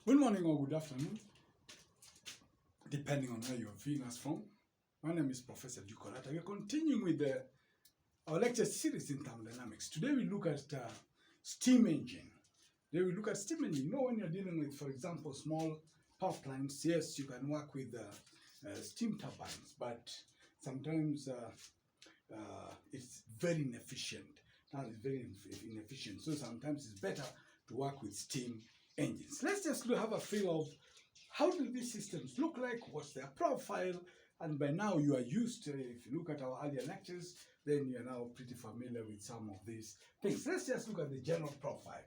Good morning or good afternoon, depending on where you're viewing us from. My name is Professor Duke Orata. We're continuing with our lecture series in thermodynamics. Today we look at steam engine. Today we look at steam engine. You know, when you're dealing with, for example, small power plants, yes, you can work with steam turbines, but sometimes it's very inefficient. It's very inefficient. So sometimes it's better to work with steam engines. Let's just have a feel of how do these systems look like, what's their profile, and by now you are used to, if you look at our earlier lectures, then you're now pretty familiar with some of these things. Let's just look at the general profile.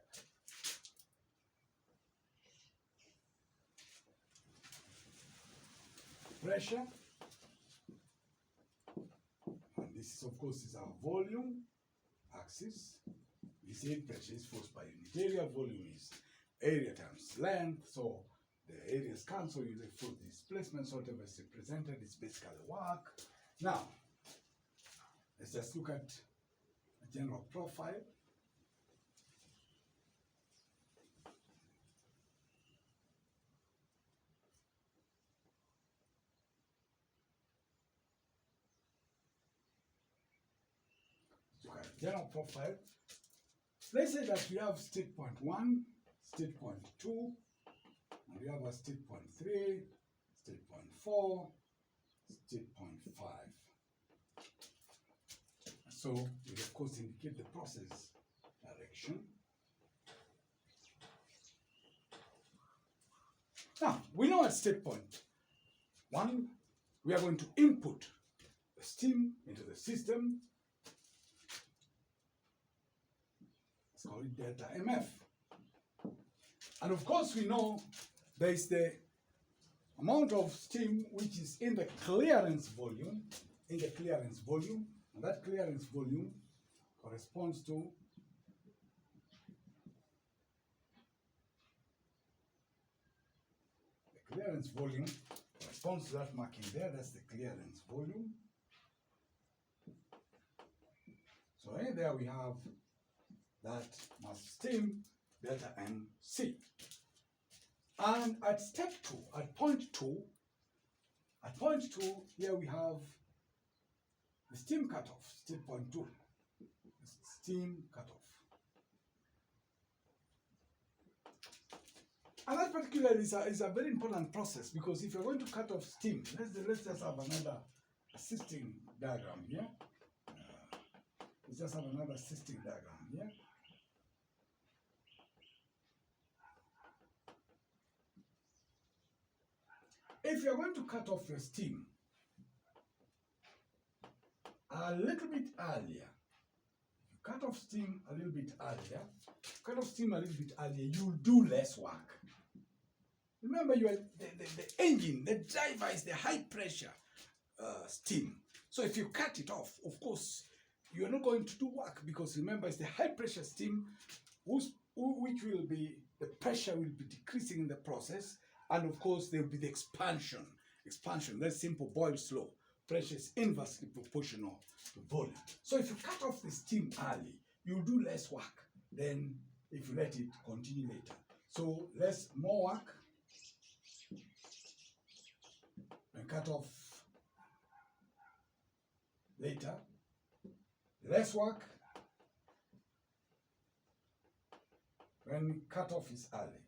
Pressure, and this is, of course, is our volume axis. We say pressure is force per unit area, volume is area times length, so the areas cancel, you put displacement, so whatever is represented is basically work. Now, let's just look at a general profile. Look at general profile. Let's say that we have state point 1, state point 2, and we have a state point 3, state point 4, state point 5. So we of course indicate the process direction. Now, we know at state point 1, we are going to input the steam into the system. Let's call it delta MF. And of course, we know there is the amount of steam which is in the clearance volume, and that clearance volume corresponds to that marking there. That's the clearance volume. So there we have that mass steam delta MC. And at step 2, at point 2, here we have the steam cutoff, state point 2, steam cutoff. And that particularly is a very important process, because if you're going to cut off steam, let's just have another assisting diagram here. Let's just have another assisting diagram here. If you're going to cut off your steam a little bit earlier, you'll do less work. Remember, you are the engine, the driver is the high pressure steam. So if you cut it off, of course, you are not going to do work, because remember, it's the high pressure steam which will be, the pressure will be decreasing in the process. And of course, there will be the expansion. That's simple Boyle's law. Pressure is inversely proportional to volume. So if you cut off the steam early, you'll do less work than if you let it continue later. So more work and cut off later. Less work when cut off is early.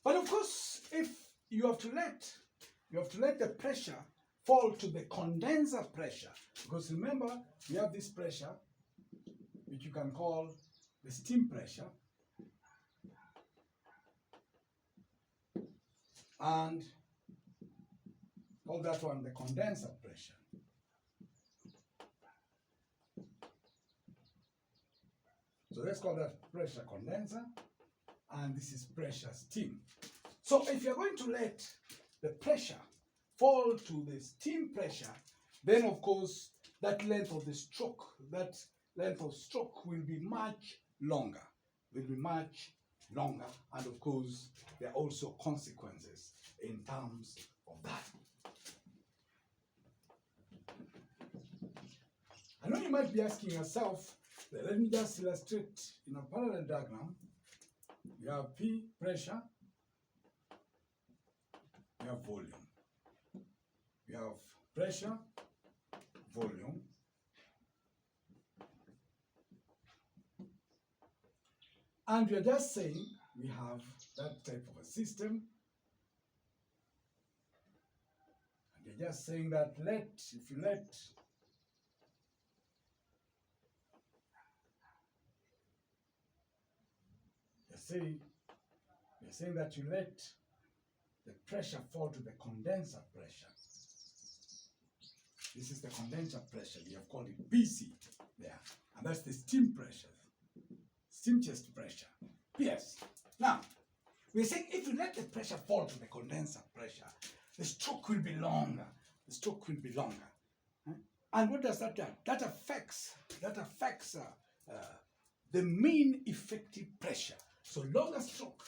But of course, if you have to let the pressure fall to the condenser pressure, because remember, we have this pressure, which you can call the steam pressure, and call that one the condenser pressure. So let's call that pressure condenser, and this is pressure steam. So if you're going to let the pressure fall to the steam pressure, then of course that length of stroke will be much longer. And of course there are also consequences in terms of that. I know you might be asking yourself, let me just illustrate in a parallel diagram We have P, pressure. We have volume. We have pressure, volume, and we are just saying we have that type of a system, and we're just saying that if you let you're saying that you let the pressure fall to the condenser pressure. This is the condenser pressure. We have called it BC there. And that's the steam pressure. Steam chest pressure. PS. Now, we're saying if you let the pressure fall to the condenser pressure, the stroke will be longer. The stroke will be longer. And what does that do? That affects the mean effective pressure. So longer stroke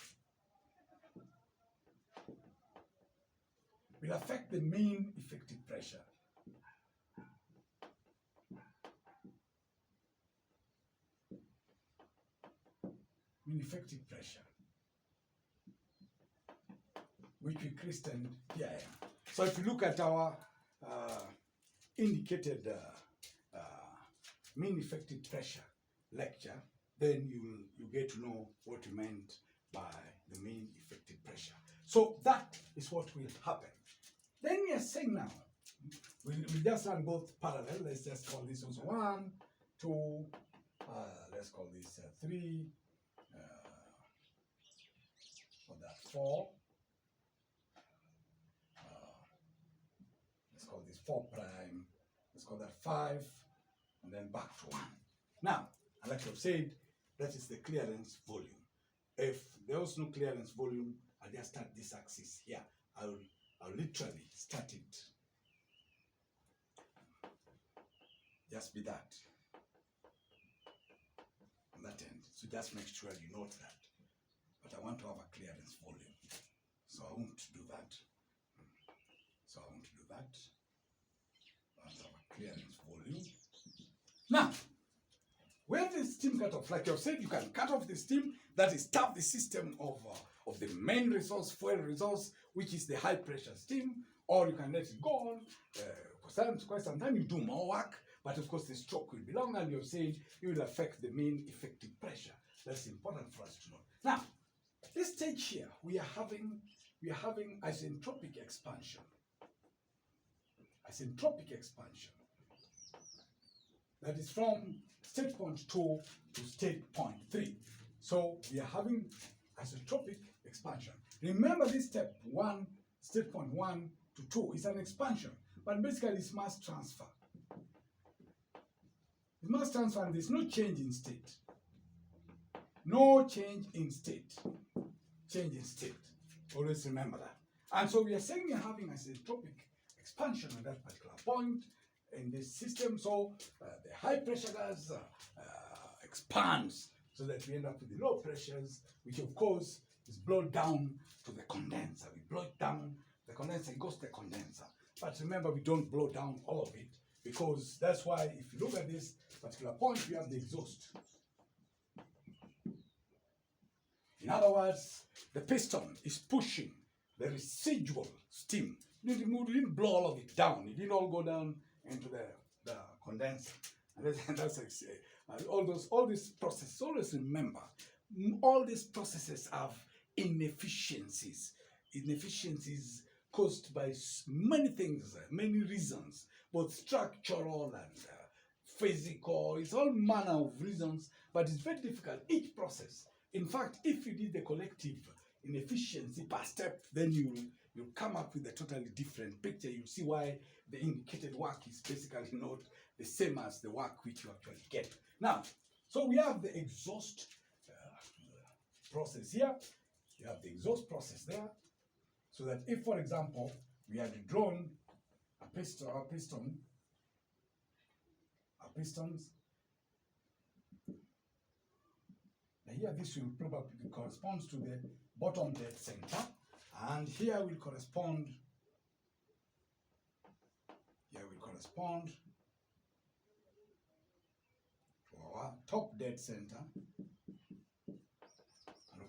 will affect the mean effective pressure. Mean effective pressure, which we christened PIM. So if you look at our indicated mean effective pressure lecture, then you get to know what we meant by the mean effective pressure. So that is what will happen. Then we are saying now, we'll just run both parallel. Let's just call this also 1, 2, let's call this 3, for that 4, let's call this 4 prime, let's call that 5, and then back to 1. Now, like I've said, that is the clearance volume. If there was no clearance volume, I'll just start this axis here. I'll literally start it. Just be that. On that end. So just make sure you note that. But I want to have a clearance volume. So I won't do that. So I won't do that. I want to have a clearance volume. Now, where the steam cut off, like I've said, you can cut off the steam that is stop the system of the main resource, fuel resource, which is the high pressure steam, or you can let it go on. Quite some time you do more work, but of course the stroke will be longer, and you've said it will affect the mean effective pressure. That's important for us to know. Now, this stage here, we are having isentropic expansion. Isentropic expansion. That is from state point 2 to state point 3. So we are having isentropic expansion. Remember this step 1, state point 1 to 2 is an expansion, but basically it's mass transfer. It's mass transfer and there's no change in state. No change in state. Change in state. Always remember that. And so we are saying we are having isentropic expansion at that particular point in this system. So the high pressure gas expands so that we end up with the low pressures, which of course is blown down to the condenser. We blow it down, the condenser, it goes to the condenser. But remember, we don't blow down all of it, because that's why if you look at this particular point, we have the exhaust. In other words, the piston is pushing the residual steam. You didn't blow all of it down. It didn't all go down into the condenser. And that's all these processes. Always remember, all these processes have inefficiencies. Inefficiencies caused by many things, many reasons, both structural and physical. It's all manner of reasons, but it's very difficult. Each process. In fact, if you did the collective inefficiency per step, then you'll come up with a totally different picture. You'll see why the indicated work is basically not the same as the work which you actually get. Now, so we have the exhaust process here. You have the exhaust process there. So that if, for example, we had drawn a piston, our pistons, here this will probably corresponds to the bottom dead center, and here will correspond to our top dead center, and of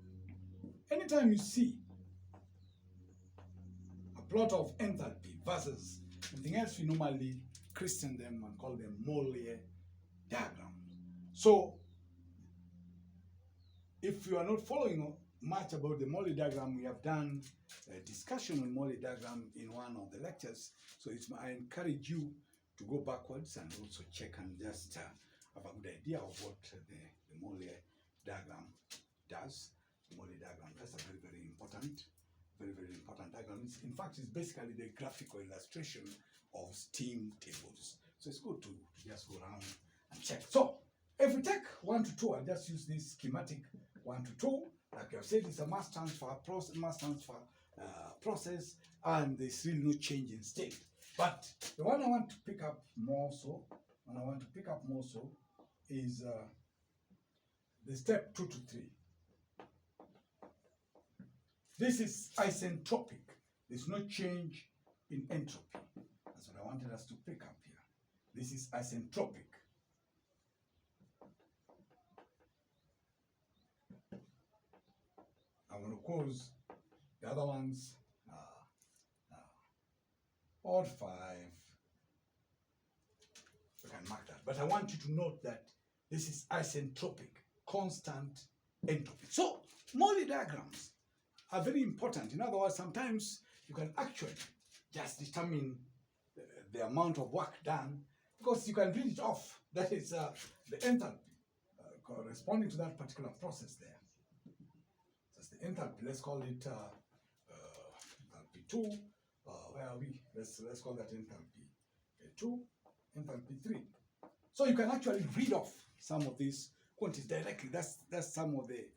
anytime you see a plot of enthalpy versus something else, we normally christen them and call them Molar diagrams. So if you are not following much about the Molar diagram, we have done a discussion on Molar diagram in one of the lectures. So I encourage you to go backwards and also check and just have a good idea of what the Molar diagram does. The Molar diagram, that's a very, very important diagram. In fact, it's basically the graphical illustration of steam tables. So it's good to just go around and check. So if we take 1 to 2, I'll just use this schematic 1 to 2. Like I've said, it's a mass transfer process, and there's really no change in state. But the one I want to pick up more so, is the step 2 to 3. This is isentropic. There's no change in entropy. That's what I wanted us to pick up here. This is isentropic. I'm going to cause the other ones odd 5. We can mark that. But I want you to note that this is isentropic, constant entropy. So Molar diagrams are very important. In other words, sometimes you can actually just determine the amount of work done because you can read it off. That is the enthalpy corresponding to that particular process there. That's the enthalpy. Let's call it enthalpy 2. Where are we? Let's call that enthalpy 2, enthalpy 3. So you can actually read off some of these quantities directly. That's some of the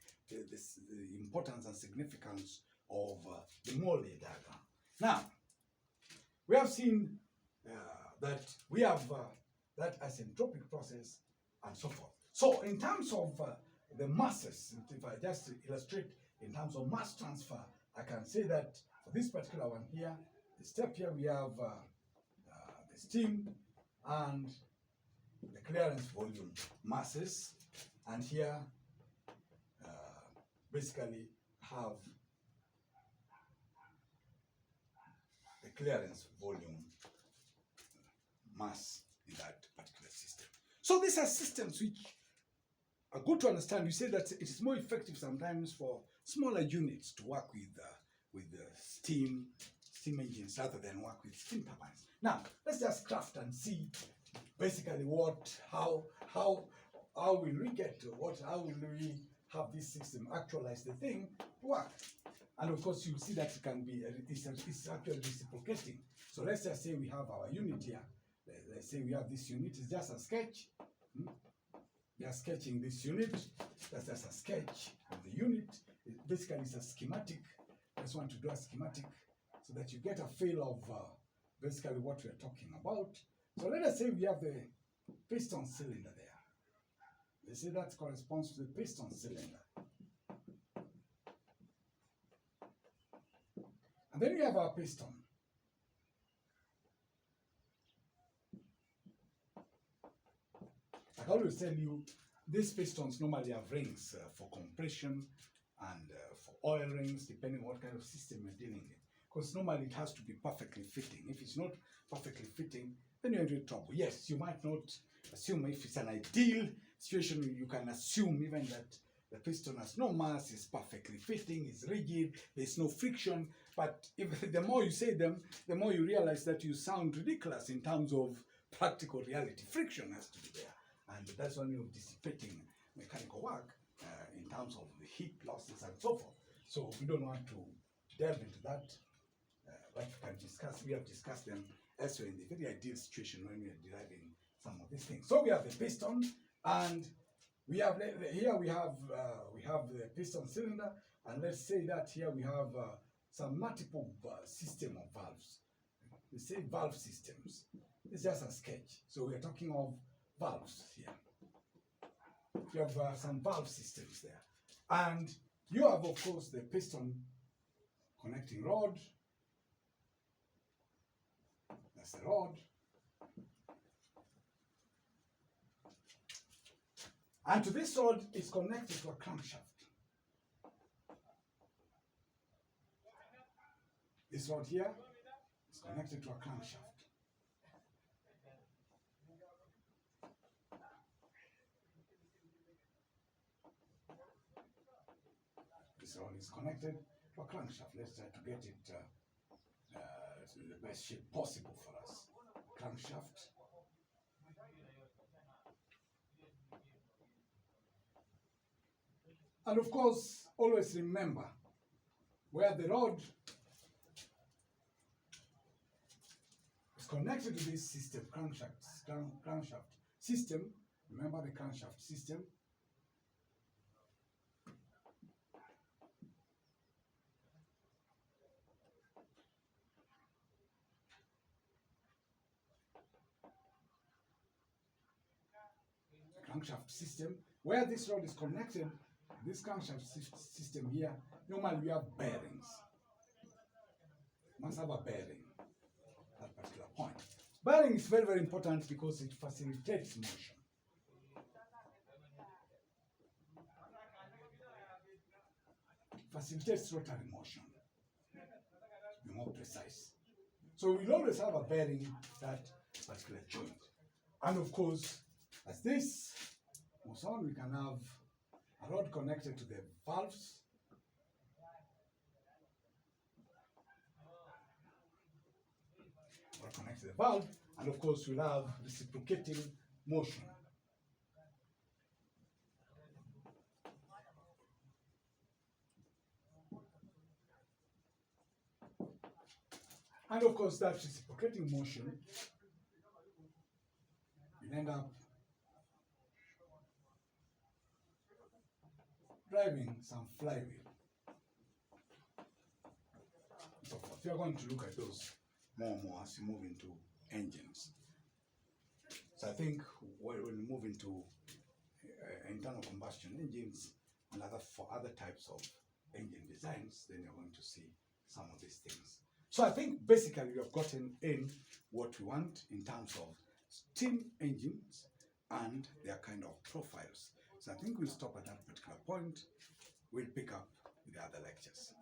importance and significance of the Molar diagram. Now, we have seen that we have that isentropic process and so forth. So in terms of the masses, if I just illustrate in terms of mass transfer, I can say that for this particular one here, the step here we have the steam and the clearance volume masses, and here basically have the clearance volume mass in that particular system. So these are systems which are good to understand. We say that it is more effective sometimes for smaller units to work with steam engines rather than work with steam turbines. Now let's just craft and see basically how will we get to how will we have this system actualize the thing to work. And of course you'll see that it can be it's actually reciprocating. So let's just say we have our unit here. Let's say we have this unit. It's just a sketch. We are sketching this unit. That's just a sketch of the unit. Basically it's a schematic. I just want to do a schematic so that you get a feel of basically what we are talking about. So let us say we have the piston cylinder there. Let's say that corresponds to the piston cylinder. And then we have our piston. Like I always tell you, these pistons normally have rings for compression and for oil rings, depending on what kind of system you're dealing with. Because normally it has to be perfectly fitting. If it's not perfectly fitting, then you're in trouble. Yes, you might not assume if it's an ideal situation, you can assume even that the piston has no mass, is perfectly fitting, is rigid, there's no friction. But if the more you say them, the more you realize that you sound ridiculous in terms of practical reality. Friction has to be there. And that's one way of dissipating mechanical work in terms of the heat losses and so forth. So we don't want to delve into that. But we can discuss, we have discussed them elsewhere in the very ideal situation when we are deriving some of these things. So we have the piston, and we have here we have the piston cylinder, and let's say that here we have some multiple system of valves. We say valve systems. It's just a sketch. So we are talking of valves here. You have some valve systems there, and you have of course the piston connecting rod. That's the rod. And to this rod is connected to a crankshaft. This rod here is connected to a crankshaft. This rod is connected to a crankshaft. Let's try to get it to the best shape possible for us. Crankshaft. And of course, always remember where the rod is connected to this system, crankshaft system. Remember the crankshaft system. Crankshaft system, where this rod is connected, this crankshaft system here, normally we have bearings. Must have a bearing at a particular point. Bearing is very, very important because it facilitates motion. Facilitates rotary motion, to be more precise. So we'll always have a bearing that particular joint. And of course, as this moves on, we can have a rod connected to the valves. Or connect to the valve, and of course we'll have reciprocating motion. And of course that reciprocating motion will end up driving some flywheel. So we are going to look at those more and more as we move into engines. So I think when we move into internal combustion engines and for other types of engine designs, then you're going to see some of these things. So I think basically we have gotten in what we want in terms of steam engines and their kind of profiles. So I think we'll stop at that particular point. We'll pick up with the other lectures.